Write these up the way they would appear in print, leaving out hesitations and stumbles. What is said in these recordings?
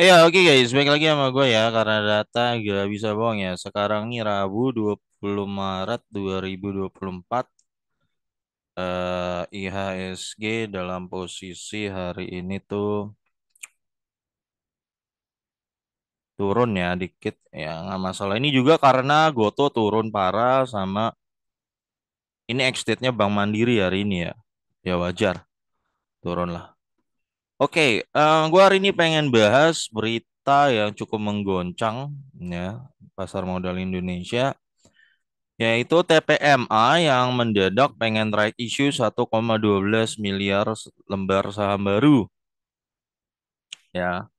Oke guys, baik lagi sama gue ya karena data gak bisa bohong ya. Sekarang nih Rabu 20 Maret 2024 IHSG dalam posisi hari ini tuh turun ya dikit ya nggak masalah. Ini juga karena Goto turun parah sama ini ex-date-nya Bank Mandiri hari ini ya. Ya wajar turun lah. Oke, gue hari ini pengen bahas berita yang cukup menggoncang ya pasar modal Indonesia. Yaitu TPMA yang mendadak pengen right issue 1,12 miliar lembar saham baru. Ya,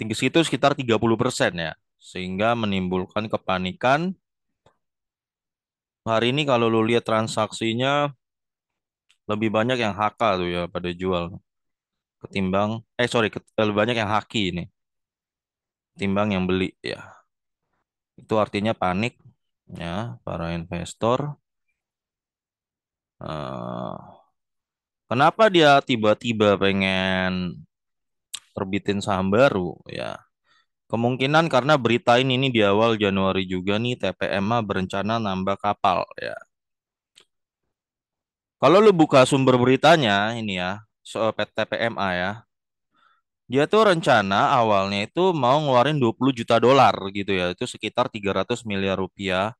tinggi situ sekitar 30% ya. Sehingga menimbulkan kepanikan. Hari ini kalau lu lihat transaksinya lebih banyak yang HK tuh ya pada jual. Ketimbang, sorry, lebih banyak yang haki ini. Ketimbang yang beli ya. Itu artinya panik ya para investor. eh Kenapa dia tiba-tiba pengen terbitin saham baru ya? Kemungkinan karena berita ini di awal Januari juga nih TPMA berencana nambah kapal ya. Kalau lu buka sumber beritanya ini ya, soal TPMA ya. Dia tuh rencana awalnya itu mau ngeluarin 20 juta dolar gitu ya. Itu sekitar 300 miliar rupiah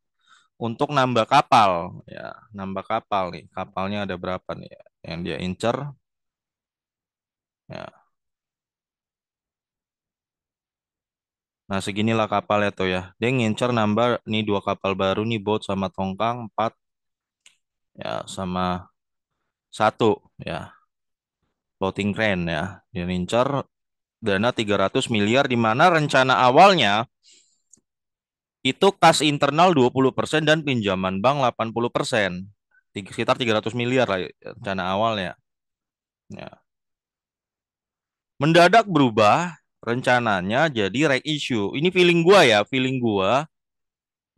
untuk nambah kapal ya. Nambah kapal nih. Kapalnya ada berapa nih ya yang dia incer ya. Nah, seginilah kapalnya tuh ya. Dia ngincer nambah nih dua kapal baru nih boat sama tongkang, empat ya sama satu ya floating crane ya. Dia ngincer dana 300 miliar di mana rencana awalnya itu kas internal 20% dan pinjaman bank 80%. Sekitar 300 miliar lah rencana awalnya. Ya. Mendadak berubah rencananya jadi right issue. Ini feeling gua ya, feeling gua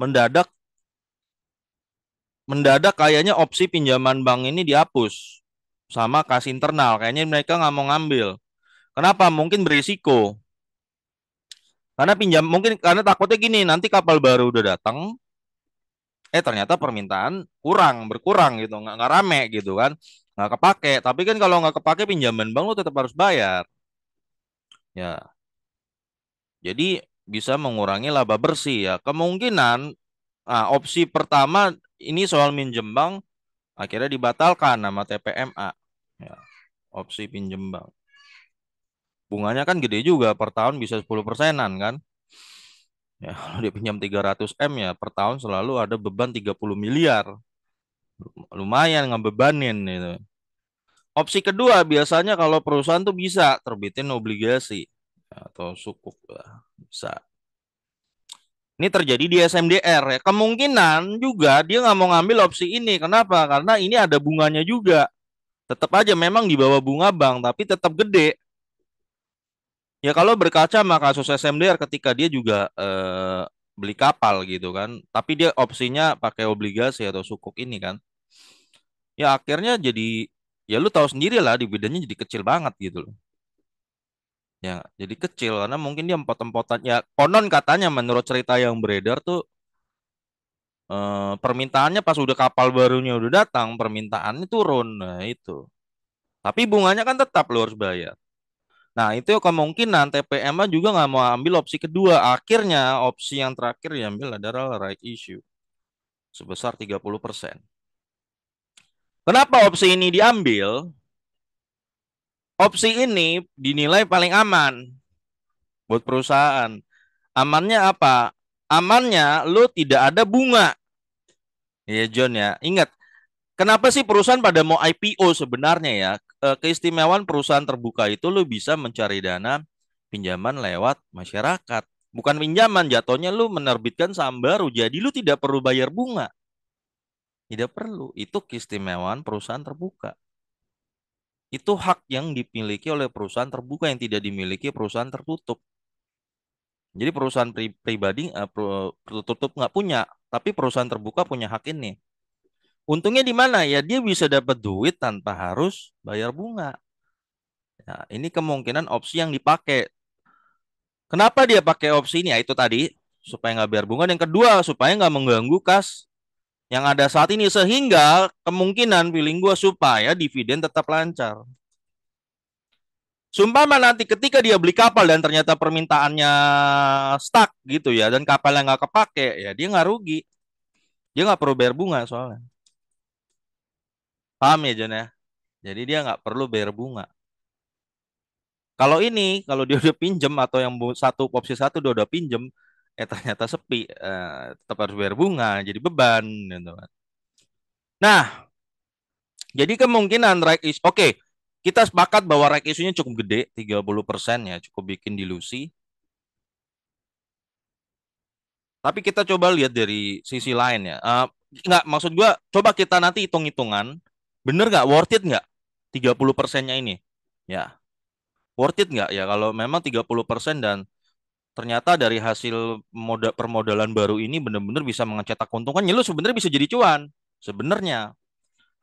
mendadak mendadak kayaknya opsi pinjaman bank ini dihapus sama kas internal. Kayaknya mereka nggak mau ngambil. Kenapa? Mungkin berisiko. Karena pinjam mungkin karena takutnya gini, nanti kapal baru udah datang, ternyata permintaan berkurang gitu, nggak rame gitu kan, nggak kepake. Tapi kan kalau nggak kepake pinjaman bank lu tetap harus bayar. Ya, jadi bisa mengurangi laba bersih ya. Kemungkinan opsi pertama ini soal minjem bank akhirnya dibatalkan sama TPMA. Ya, opsi pinjem bank. Bunganya kan gede juga per tahun bisa 10%-an kan. Ya, kalau dia pinjam 300 M ya per tahun selalu ada beban 30 miliar. Lumayan ngebebanin itu. Opsi kedua biasanya kalau perusahaan tuh bisa terbitin obligasi atau sukuk lah. Bisa. Ini terjadi di SMDR ya. Kemungkinan juga dia nggak mau ngambil opsi ini. Kenapa? Karena ini ada bunganya juga. Tetap aja memang di bawah bunga bank, tapi tetap gede. Ya kalau berkaca sama kasus SMDR ketika dia juga beli kapal gitu kan. Tapi dia opsinya pakai obligasi atau sukuk ini kan. Ya akhirnya jadi ya lu tahu sendiri lah dividennya jadi kecil banget gitu loh. Ya jadi kecil karena mungkin dia empot-empotan ya konon katanya menurut cerita yang beredar tuh permintaannya pas udah kapal barunya udah datang permintaannya turun. Nah itu. Tapi bunganya kan tetap lu harus bayar. Nah itu kemungkinan TPMA juga nggak mau ambil opsi kedua. Akhirnya opsi yang terakhir diambil adalah right issue sebesar 30%. Kenapa opsi ini diambil? Opsi ini dinilai paling aman buat perusahaan. Amannya apa? Amannya lu tidak ada bunga. Ya John ya. Ingat, kenapa sih perusahaan pada mau IPO sebenarnya ya? Keistimewaan perusahaan terbuka itu lu bisa mencari dana pinjaman lewat masyarakat. Bukan pinjaman, jatuhnya lu menerbitkan saham baru. Jadi lu tidak perlu bayar bunga. Tidak perlu. Itu keistimewaan perusahaan terbuka. Itu hak yang dimiliki oleh perusahaan terbuka yang tidak dimiliki perusahaan tertutup. Jadi perusahaan pribadi tertutup nggak punya, tapi perusahaan terbuka punya hak ini. Untungnya di mana ya? Dia bisa dapat duit tanpa harus bayar bunga. Nah, ini kemungkinan opsi yang dipakai. Kenapa dia pakai opsi ini? Ya itu tadi supaya nggak bayar bunga. Yang kedua supaya nggak mengganggu kas yang ada saat ini sehingga kemungkinan feeling gue supaya dividen tetap lancar. Sumpama nanti ketika dia beli kapal dan ternyata permintaannya stuck gitu ya dan kapalnya nggak kepake ya dia nggak rugi. Dia nggak perlu bayar bunga soalnya. Paham ya Jon ya? Jadi dia nggak perlu bayar bunga. Kalau ini, kalau dia udah pinjem atau yang satu opsi satu dia udah pinjem, ternyata sepi, tetap harus bayar bunga, jadi beban, gitu kan. Nah, jadi kemungkinan right issue, oke, kita sepakat bahwa right issue-nya cukup gede, 30% ya, cukup bikin dilusi. Tapi kita coba lihat dari sisi lain ya. Nggak, maksud gua, coba kita nanti hitung-hitungan, bener nggak, worth it nggak 30%-nya ini? Ya, worth it nggak ya kalau memang 30% dan ternyata dari hasil permodalan baru ini benar-benar bisa mencetak keuntungan, ya lu sebenarnya bisa jadi cuan. Sebenarnya.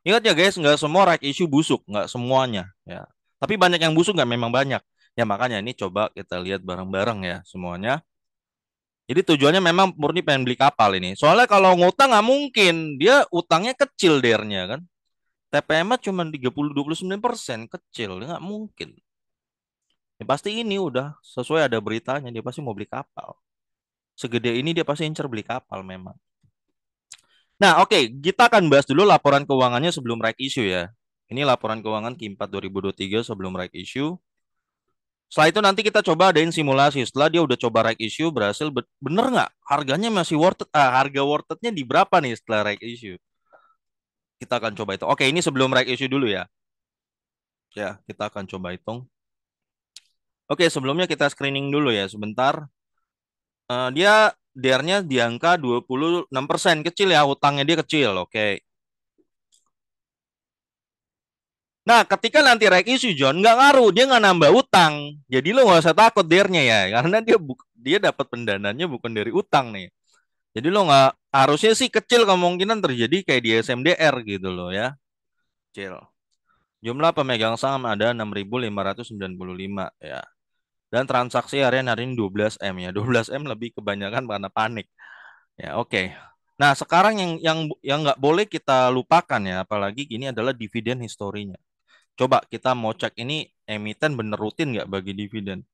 Ingat ya guys, nggak semua right issue busuk, nggak semuanya ya. Tapi banyak yang busuk nggak memang banyak. Ya makanya ini coba kita lihat bareng-bareng ya semuanya. Jadi tujuannya memang murni pengen beli kapal ini. Soalnya kalau ngutang nggak mungkin, dia utangnya kecil dernya kan. TPM cuma 29%, kecil, nggak mungkin. Ya pasti ini udah sesuai ada beritanya, dia pasti mau beli kapal. Segede ini dia pasti incer beli kapal memang. Nah, oke, kita akan bahas dulu laporan keuangannya sebelum right issue ya. Ini laporan keuangan Q4 2023 sebelum right issue. Setelah itu nanti kita coba adain simulasi. Setelah dia udah coba right issue berhasil, bener nggak? Harganya masih worth it? Harga worth it-nya di berapa nih setelah right issue? Kita akan coba itu. Oke, ini sebelum right issue dulu ya. Ya, kita akan coba hitung. Oke, sebelumnya kita screening dulu ya sebentar. Dia DR-nya di angka 26%. Kecil ya, utangnya dia kecil. Oke. Nah, ketika nanti right issue John nggak ngaruh, dia nggak nambah utang. Jadi lo nggak usah takut dernya ya, karena dia dapat pendananya bukan dari utang nih. Jadi lo nggak harusnya sih kecil kemungkinan terjadi kayak di SMDR gitu loh ya. Kecil. Jumlah pemegang saham ada 6.595 ya. Dan transaksi harian hari ini 12 M ya. 12 M lebih kebanyakan karena panik. Ya, oke. Nah, sekarang yang nggak boleh kita lupakan ya, apalagi ini adalah dividen historinya. Coba kita mau cek ini emiten bener rutin nggak bagi dividen.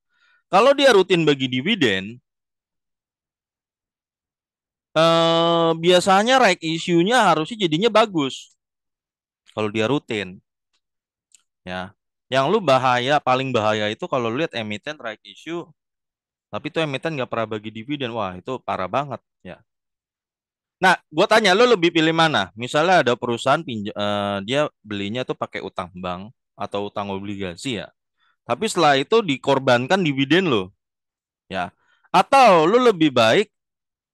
Kalau dia rutin bagi dividen, biasanya right issue-nya harusnya jadinya bagus. Kalau dia rutin, ya. Yang lu bahaya, paling bahaya itu kalau lu lihat emiten right issue, tapi itu emiten nggak pernah bagi dividen. Wah, itu parah banget, ya. Nah, gue tanya, lu lebih pilih mana? Misalnya ada perusahaan dia belinya tuh pakai utang bank atau utang obligasi ya. Tapi setelah itu dikorbankan dividen lo, ya. Atau lu lebih baik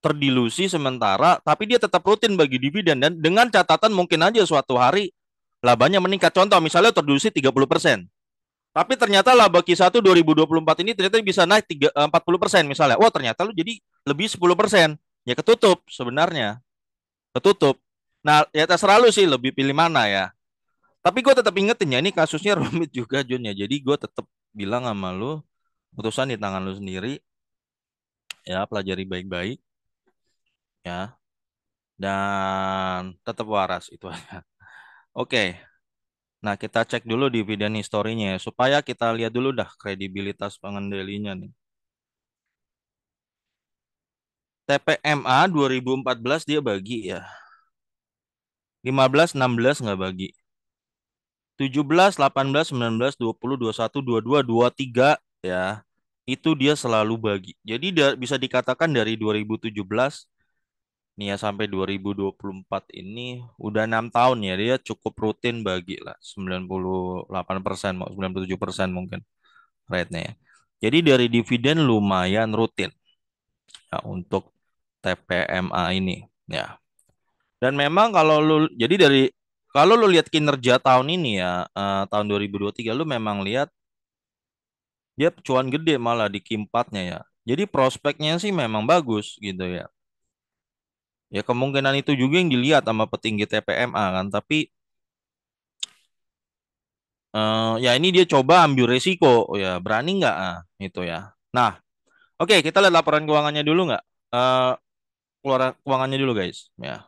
terdilusi sementara, tapi dia tetap rutin bagi dividen dan dengan catatan mungkin aja suatu hari labanya meningkat. Contoh misalnya terdilusi 30%. Tapi ternyata laba Q1 2024 ini ternyata bisa naik 40% misalnya. Wah, ternyata lu jadi lebih 10%. Ya ketutup sebenarnya. Ketutup. Nah, ya terserah lu sih lebih pilih mana ya. Tapi gue tetap ingetin ya, ini kasusnya rumit juga Jun ya. Jadi gue tetap bilang sama lu, putusan di tangan lu sendiri. Ya, pelajari baik-baik ya. Dan tetap waras itu aja. Oke. Nah, kita cek dulu dividen historinya ya, supaya kita lihat dulu dah kredibilitas pengendalinya nih. TPMA 2014 dia bagi ya. 15, 16 nggak bagi. 17, 18, 19, 20, 21, 22, 23 ya. Itu dia selalu bagi. Jadi bisa dikatakan dari 2017 nih ya sampai 2024 ini udah 6 tahun ya dia cukup rutin bagi lah 98% mau 97% mungkin rate-nya ya. Jadi dari dividen lumayan rutin ya, untuk TPMA ini ya. Dan memang kalau lu jadi dari kalau lu lihat kinerja tahun ini ya tahun 2023 lu memang lihat dia cuan gede malah di Q4-nya ya. Jadi prospeknya sih memang bagus gitu ya. Ya kemungkinan itu juga yang dilihat sama petinggi TPMA kan. Tapi Ya ini dia coba ambil resiko. Oh ya, berani nggak? Itu ya. Nah, oke, kita lihat laporan keuangannya dulu nggak? Eh, Keluaran keuangannya dulu guys. Ya.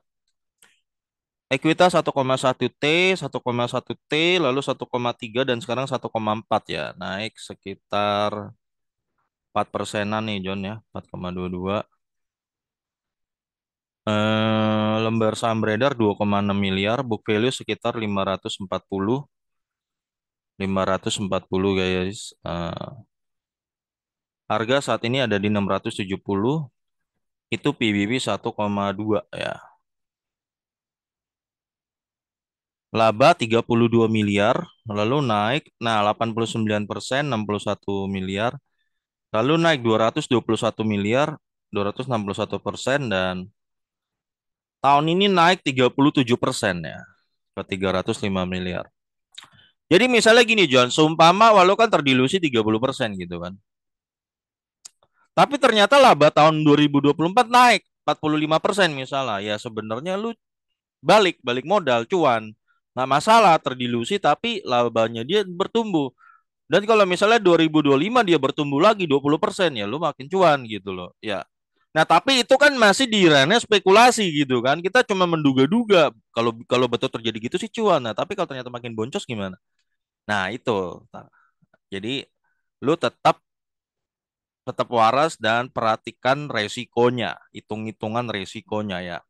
Ekuitas 1,1 T, 1,1 T, lalu 1,3 dan sekarang 1,4 ya. Naik sekitar 4%-an nih John ya, 4,22. Lembar saham beredar 2,6 miliar, book value sekitar 540 guys. Harga saat ini ada di 670, itu PBB 1,2 ya. Laba 32 miliar, lalu naik, nah 89%, 61 miliar, lalu naik 221 miliar, 261%, dan tahun ini naik 37% ya, ke 305 miliar. Jadi misalnya gini John, seumpama walau kan terdilusi 30% gitu kan. Tapi ternyata laba tahun 2024 naik 45% misalnya. Ya sebenarnya lu balik balik modal cuan. Nggak masalah terdilusi tapi labanya dia bertumbuh. Dan kalau misalnya 2025 dia bertumbuh lagi 20% ya lu makin cuan gitu loh. Ya. Nah, tapi itu kan masih di ranah spekulasi gitu kan. Kita cuma menduga-duga kalau kalau betul terjadi gitu sih cuan. Nah, tapi kalau ternyata makin boncos gimana? Nah, itu. Nah, jadi lu tetap tetap waras dan perhatikan resikonya, hitung-hitungan resikonya ya.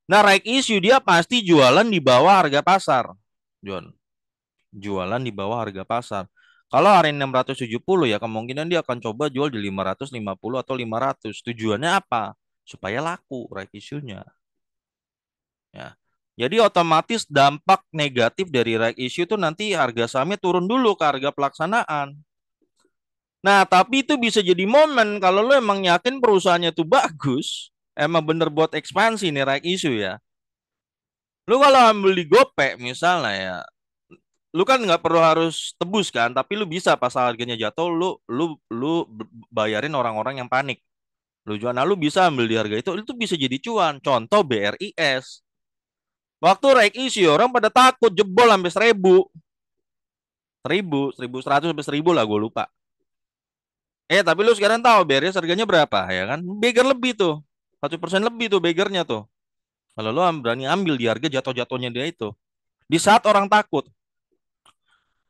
Nah, right issue dia pasti jualan di bawah harga pasar, John. Jualan di bawah harga pasar. Kalau hari ini 670 ya kemungkinan dia akan coba jual di 550 atau 500. Tujuannya apa? Supaya laku right issue-nya. Ya. Jadi otomatis dampak negatif dari right issue itu nanti harga sahamnya turun dulu ke harga pelaksanaan. Nah, tapi itu bisa jadi momen kalau lo emang yakin perusahaannya tuh bagus, emang bener buat ekspansi nih right issue ya. Lu kalau ambil di Gopek misalnya ya, lu kan nggak perlu harus tebus kan, tapi lu bisa pas harganya jatuh, lu bayarin orang-orang yang panik. Lu jual, nah lu bisa ambil di harga itu bisa jadi cuan. Contoh BRIS. Waktu right issue orang pada takut jebol sampai 1.100 sampai 1.000 lah gue lupa. Tapi lu sekarang tahu BRIS harganya berapa ya kan? Beggar lebih tuh. 1% lebih tuh beggarnya tuh. Kalau lu berani ambil di harga jatuh-jatuhnya dia itu. Di saat orang takut.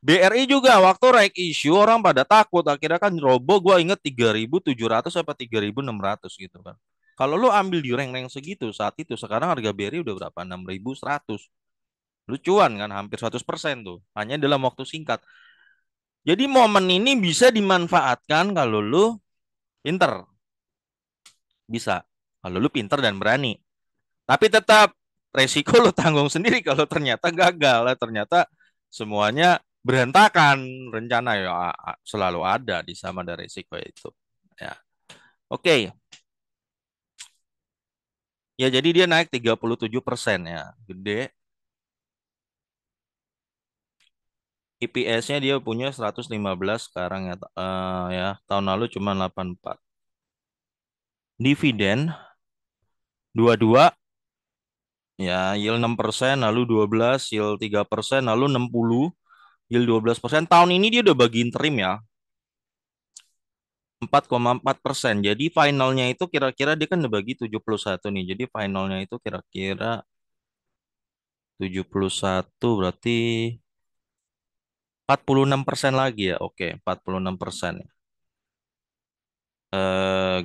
BRI juga waktu right issue orang pada takut. Akhirnya kan robo gue inget 3.700 apa 3.600 gitu kan. Kalau lu ambil di rank-rank segitu saat itu. Sekarang harga BRI udah berapa? 6.100. Lu cuan kan hampir 100% tuh. Hanya dalam waktu singkat. Jadi momen ini bisa dimanfaatkan kalau lu pinter. Bisa. Kalau lu pinter dan berani. Tapi tetap resiko lo tanggung sendiri kalau ternyata gagal, ternyata semuanya berantakan. Rencana ya selalu ada di sama ada resiko itu. Ya. Oke. Ya jadi dia naik 37% ya. Gede. IPS-nya dia punya 115 sekarang ya. Ya, tahun lalu cuma 84. Dividen 22 ya, yield 6%, lalu 12, yield 3%, lalu 60, yield 12%. Tahun ini dia udah bagi interim ya. 4,4%. Jadi finalnya itu kira-kira dia kan bagi 71 nih. Jadi finalnya itu kira-kira 71 berarti 46% lagi ya. Oke, 46%.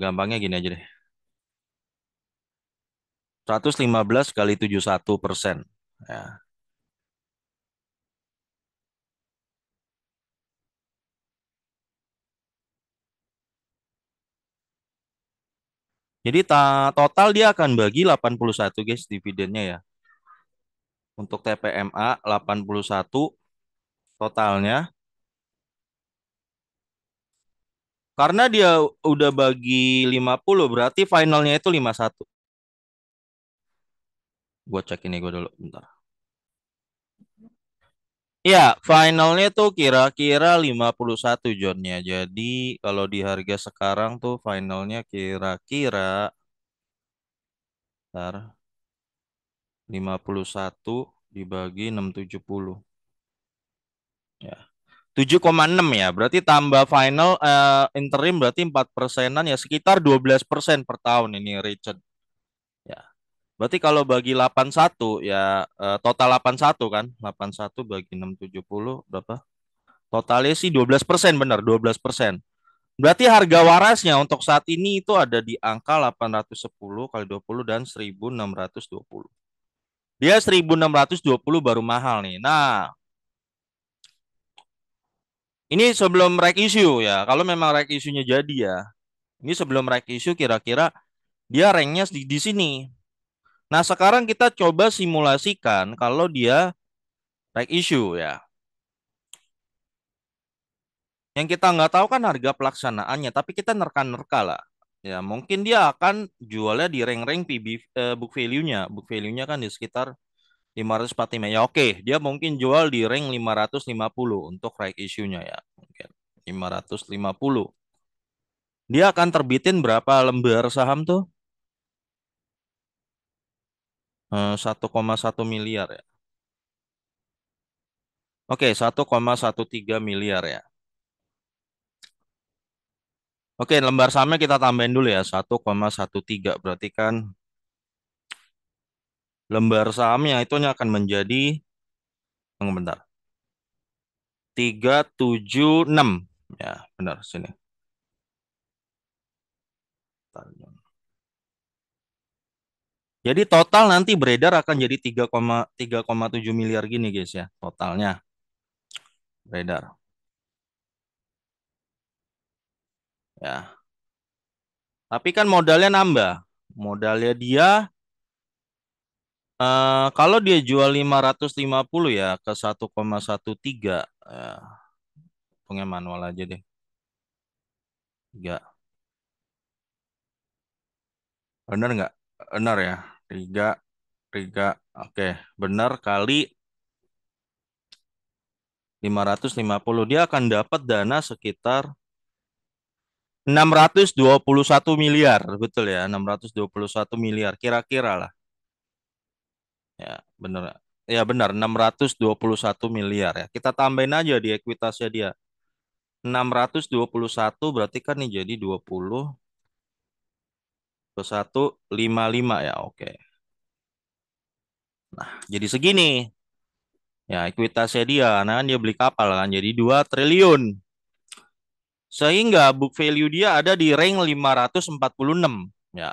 Gampangnya gini aja deh. 115 kali 71%. Ya. Jadi total dia akan bagi 81 guys dividennya ya. Untuk TPMA 81 totalnya. Karena dia udah bagi 50 berarti finalnya itu 51. Gue cek ini gue dulu bentar. Ya, finalnya tuh kira-kira 51 Johnnya. Jadi kalau di harga sekarang tuh finalnya kira-kira ntar, 51 dibagi 670. 7,6 ya. Berarti tambah final interim berarti 4%-an ya sekitar 12% per tahun ini Richard. Ya. Berarti kalau bagi 81 ya total 81 kan. 81 bagi 670 berapa? Totalnya sih 12% benar, 12%. Berarti harga warasnya untuk saat ini itu ada di angka 810 kali 20 dan 1620. Dia 1620 baru mahal nih. Nah, ini sebelum reg issue ya. Kalau memang reg issue-nya jadi ya. Ini sebelum reg issue kira-kira dia ranknya di sini. Nah, sekarang kita coba simulasikan kalau dia reg issue ya. Yang kita nggak tahu kan harga pelaksanaannya, tapi kita nerka-nerka lah. Ya, mungkin dia akan jualnya di rank-rank PB book value-nya. Book value-nya kan di sekitar 545. Ya oke, dia mungkin jual di rank 550 untuk right issue-nya ya. Mungkin 550. Dia akan terbitin berapa lembar saham tuh? 1,1 miliar ya. Oke, 1,13 miliar ya. Oke, lembar sahamnya kita tambahin dulu ya. 1,13 berarti kan lembar sahamnya itu akan menjadi, tunggu bentar, 376. Ya, benar sini. Jadi total nanti beredar akan jadi 3,7 miliar gini guys ya. Totalnya beredar. Ya. Tapi kan modalnya nambah. Modalnya dia kalau dia jual 550 ya ke 1,13 ya, hitungnya manual aja deh. 3. Benar nggak? Benar ya. 3 3. Oke, benar kali 550 dia akan dapat dana sekitar 621 miliar, betul ya, 621 miliar kira-kira lah. Ya, benar. Ya benar, 621 miliar ya. Kita tambahin aja di ekuitasnya dia. 621 berarti kan nih jadi 20 ke 155 ya. Oke. Nah, jadi segini. Ya, ekuitasnya dia. Nah, kan dia beli kapal kan jadi 2 triliun. Sehingga book value dia ada di rank 546. Ya,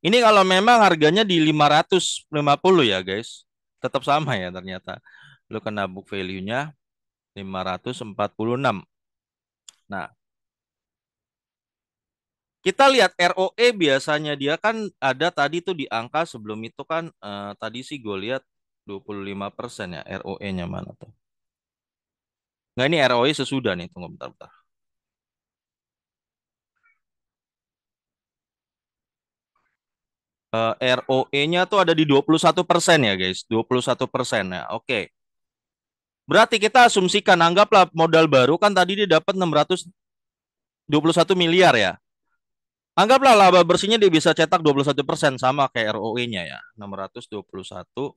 ini kalau memang harganya di 550 ya guys. Tetap sama ya ternyata. Lu kena book value-nya 546. Nah, kita lihat ROE biasanya dia kan ada tadi tuh di angka sebelum itu kan tadi sih gue lihat 25% ya ROE-nya mana tuh. Nggak ini ROE sesudah nih, tunggu bentar-bentar. ROE-nya tuh ada di 21% ya guys, 21% ya. Oke. Berarti kita asumsikan anggaplah modal baru kan tadi dia dapat 621 miliar ya. Anggaplah laba bersihnya dia bisa cetak 21% sama kayak ROE-nya ya. 621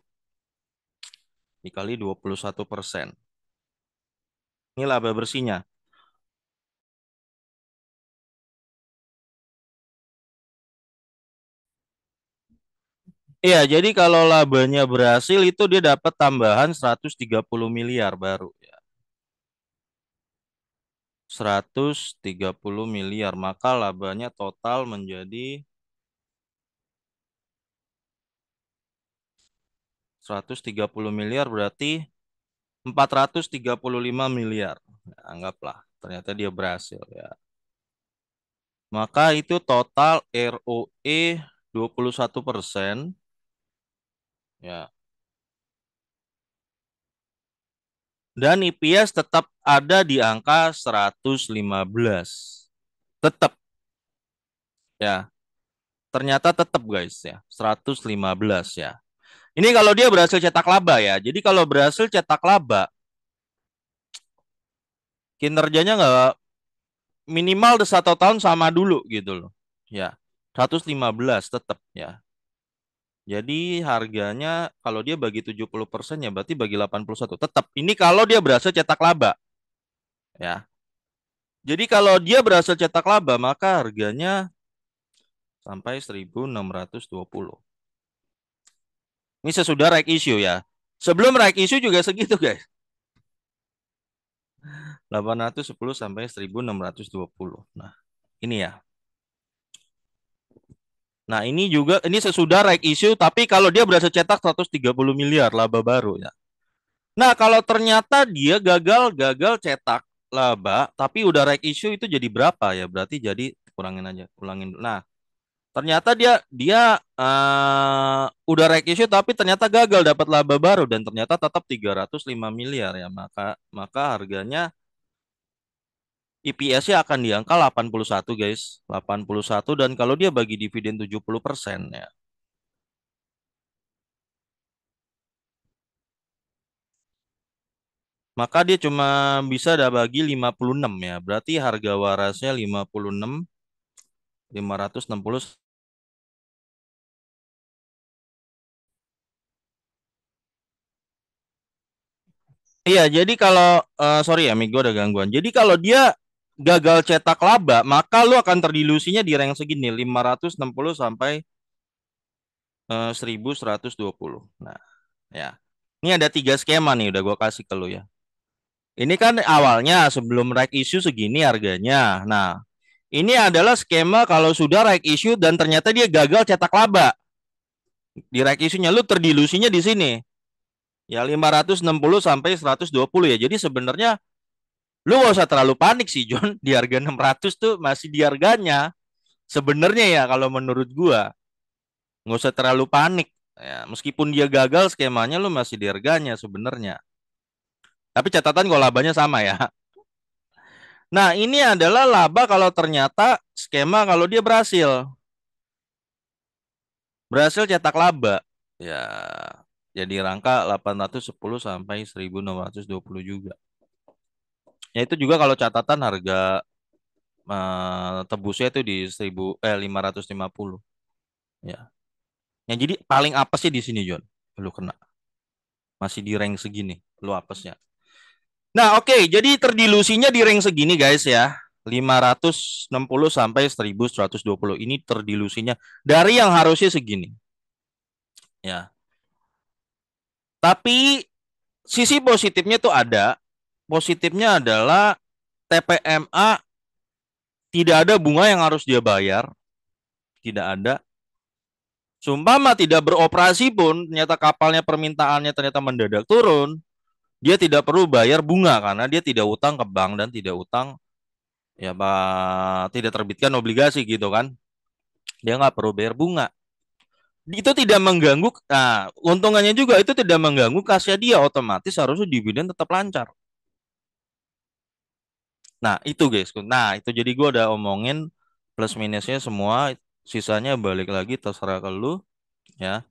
dikali 21%. Ini laba bersihnya. Iya, jadi kalau labanya berhasil itu dia dapat tambahan 130 miliar baru ya. 130 miliar, maka labanya total menjadi 130 miliar berarti 435 miliar. Ya, anggaplah ternyata dia berhasil ya. Maka itu total ROE 21% ya. Dan EPS tetap ada di angka 115. Tetap ya. Ternyata tetap guys ya, 115 ya. Ini kalau dia berhasil cetak laba ya. Jadi kalau berhasil cetak laba, kinerjanya nggak minimal 1 tahun sama dulu gitu loh. Ya, 115 tetap ya. Jadi harganya kalau dia bagi 70% ya berarti bagi 81. Tetap ini kalau dia berhasil cetak laba. ya. Jadi kalau dia berhasil cetak laba, maka harganya sampai 1.620. Ini sesudah right issue ya. Sebelum right issue juga segitu guys. 810 sampai 1.620. Nah, ini ya. Nah, ini juga ini sesudah right issue tapi kalau dia berhasil cetak 130 miliar laba baru ya. Nah, kalau ternyata dia gagal cetak laba tapi udah right issue itu jadi berapa ya? Berarti jadi kurangin aja, kurangin. Nah, ternyata dia dia udah right issue tapi ternyata gagal dapat laba baru dan ternyata tetap 305 miliar ya. Maka harganya EPS-nya akan di angka 81 guys. 81 dan kalau dia bagi dividen 70% ya. Maka dia cuma bisa ada bagi 56 ya. Berarti harga warasnya 56, 560. Iya, jadi kalau sorry ya, Mi, gue ada gangguan. Jadi kalau dia gagal cetak laba, maka lu akan terdilusinya di rank segini, 560 sampai 1120. Nah, ya. Ini ada tiga skema nih, udah gue kasih ke lu ya. Ini kan awalnya sebelum right issue segini harganya. Nah, ini adalah skema kalau sudah right issue dan ternyata dia gagal cetak laba. Di right issue-nya lu terdilusinya di sini. Ya 560 sampai 120 ya. Jadi sebenarnya lu gak usah terlalu panik sih John. Di harga 600 tuh masih di harganya. Sebenarnya ya kalau menurut gua nggak usah terlalu panik. Ya, meskipun dia gagal skemanya lu masih di harganya sebenarnya. Tapi catatan kalau labanya sama ya. Nah, ini adalah laba kalau ternyata skema kalau dia berhasil. Berhasil cetak laba. Ya, jadi rangka 810 sampai 1.620 juga. Ya itu juga kalau catatan harga tebusnya itu di 550 ya. Yang jadi paling apes sih di sini John. Lu kena. Masih di rank segini, lu apesnya. Nah, oke, jadi terdilusinya di rank segini guys ya. 560 sampai 1.120 ini terdilusinya dari yang harusnya segini. Ya. Tapi sisi positifnya tuh ada. Positifnya adalah TPMA tidak ada bunga yang harus dia bayar, tidak ada. Sumpama tidak beroperasi pun, ternyata kapalnya permintaannya ternyata mendadak turun, dia tidak perlu bayar bunga karena dia tidak utang ke bank dan tidak utang ya tidak terbitkan obligasi gitu kan. Dia nggak perlu bayar bunga. Itu tidak mengganggu. Nah, untungannya juga itu tidak mengganggu kasnya dia otomatis harusnya dividen tetap lancar. Nah, itu guys. Nah, itu jadi gue udah omongin plus minusnya semua. Sisanya balik lagi terserah ke lu ya.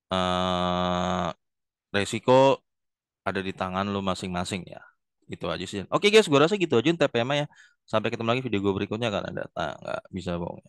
eh Resiko ada di tangan lu masing-masing ya. Itu aja sih. Oke guys, gue rasa gitu aja TPM ya. Sampai ketemu lagi video gue berikutnya kan ada nggak bisa bohong.